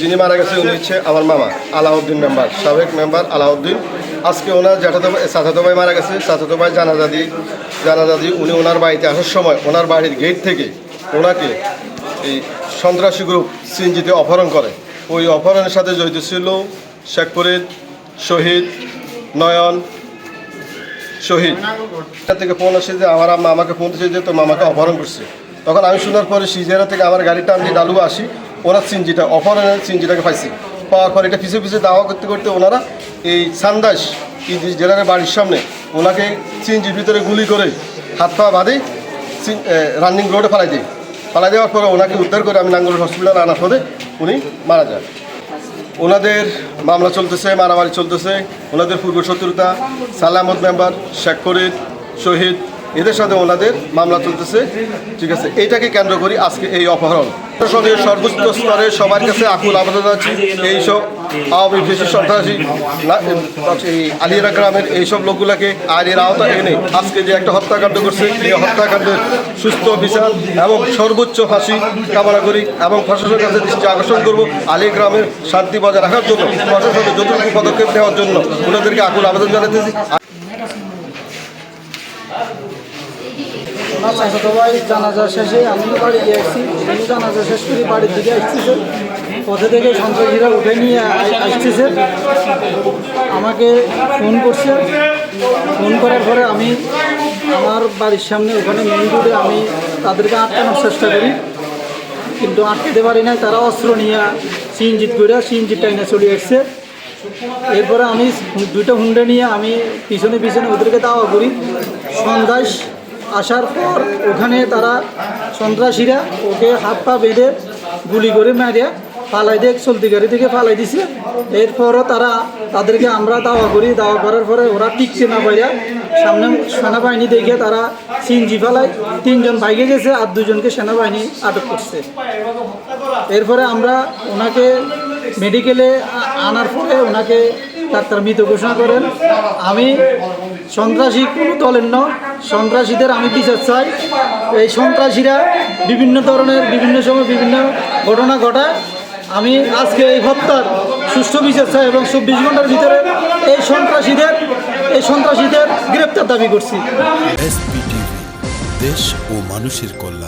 যিনি মারা গেছে উনি হচ্ছে আমার মামা আলাউদ্দিন মেম্বার, সাবেক মেম্বার আলাউদ্দিন। আজকে ওনার চাচাতো ভাই মারা গেছে। চাচাতো ভাই জানাজা দিয়ে উনি ওনার বাড়িতে আসার সময় ওনার বাড়ির গেট থেকে ওনাকে এই সন্ত্রাসী গ্রুপ সিএনজিতে অপহরণ করে। ওই অপহরণের সাথে জড়িত ছিল শেখ ফরিদ, শহীদ, নয়ন, শহীদ। এখান থেকে ফোন আসে যে আমার আম্মা আমাকে ফোন দিয়েছে যে তোর মামাকে অপহরণ করছে। তখন আমি শোনার পরে সিজেরা থেকে আমার গাড়িটা আমি ডালু আসি, ওনার সিএনজিটা অপহরণের সিএনজিটাকে পাইছি। পাওয়ার পর এটা পিছিয়ে পিছিয়ে দাওয়া করতে করতে ওনারা এই সান্দাস জেলারের বাড়ির সামনে ওনাকে সিএনজির ভিতরে গুলি করে হাত পা বাঁধে রানিং রোডে ফালাই দেওয়ার পরে ওনাকে উদ্ধার করে আমি নাঙ্গল হসপিটালে আনার পরে উনি মারা যান। ওনাদের মামলা চলতেছে, মারামারি চলতেছে। ওনাদের পূর্বশত্রুতা সালামত মেম্বার, শেখ ফরিদ, শহীদ, এদের সাথে ওনাদের মামলা চলতেছে। ঠিক আছে, এইটাকে কেন্দ্র করি আজকে এই অপহরণ। প্রশাসনের সর্বোচ্চ স্তরে সবার কাছে আকুল আবেদন আছে এইসব আওয়ামী ফ্যাসিস্ট সন্ত্রাসী আলিয়ারা গ্রামের এইসব লোকগুলোকে আইনের আওতায় এনে আজকে যে একটা হত্যাকাণ্ড করছে এই হত্যাকাণ্ডের সুস্থ বিচার এবং সর্বোচ্চ ফাঁসি কামনা করি এবং প্রশাসনের কাছে দৃষ্টি আকর্ষণ করবো আলিয়া গ্রামের শান্তি বজায় রাখার জন্য প্রশাসনের যতটুকু পদক্ষেপ নেওয়ার জন্য ওনাদেরকে আকুল আবেদন জানাতেছি। আমার চাচাতো ভাই জানাজা শেষে আমি বাড়ি গিয়ে আসছি। আমি জানাজা শেষ করে বাড়ির দিকে আসতেছে, পথে থেকে সন্ত্রাসীরা উঠে নিয়ে আসতেছে। আমাকে ফোন করছে। ফোন করার পরে আমি আমার বাড়ির সামনে ওখানে মেইন রোডে আমি তাদেরকে আটকানোর চেষ্টা করি, কিন্তু আটকাতে পারি না। তারা অস্ত্র নিয়ে সিএনজি করে সিএনজি টাইনে চলে আসছে। এরপরে আমি দুইটা হুন্ডা নিয়ে আমি পিছনে ওদেরকে দাওয়া করি। সন্ধ্যায় আসার পর ওখানে তারা সন্ত্রাসীরা ওকে হাত পা বেঁধে গুলি করে মারিয়া পালাই দিয়ে চলতি গাড়ি থেকে পালাই দিছে। এরপরও তাদেরকে আমরা দাওয়া করার পরে ওরা টিকছে না পাইরা সামনে সেনাবাহিনী দেখে তারা সিএনজি ফালায়। 3 জন ভাইগে গেছে আর 2 জনকে সেনাবাহিনী আটক করছে। এরপরে আমরা ওনাকে মেডিকেলে আনার পরে ওনাকে ডাক্তার মৃত ঘোষণা করেন। আমি সন্ত্রাসী কোনো দলের নয়, সন্ত্রাসীদের আমি বিচার চাই। এই সন্ত্রাসীরা বিভিন্ন ধরনের বিভিন্ন সময় বিভিন্ন ঘটনা ঘটায়। আমি আজকে এই হত্যার সুষ্ঠু বিচার চাই এবং 24 ঘন্টার ভিতরে এই সন্ত্রাসীদের গ্রেপ্তার দাবি করছি। এসপিটিভি, দেশ ও মানুষের কল্যাণ।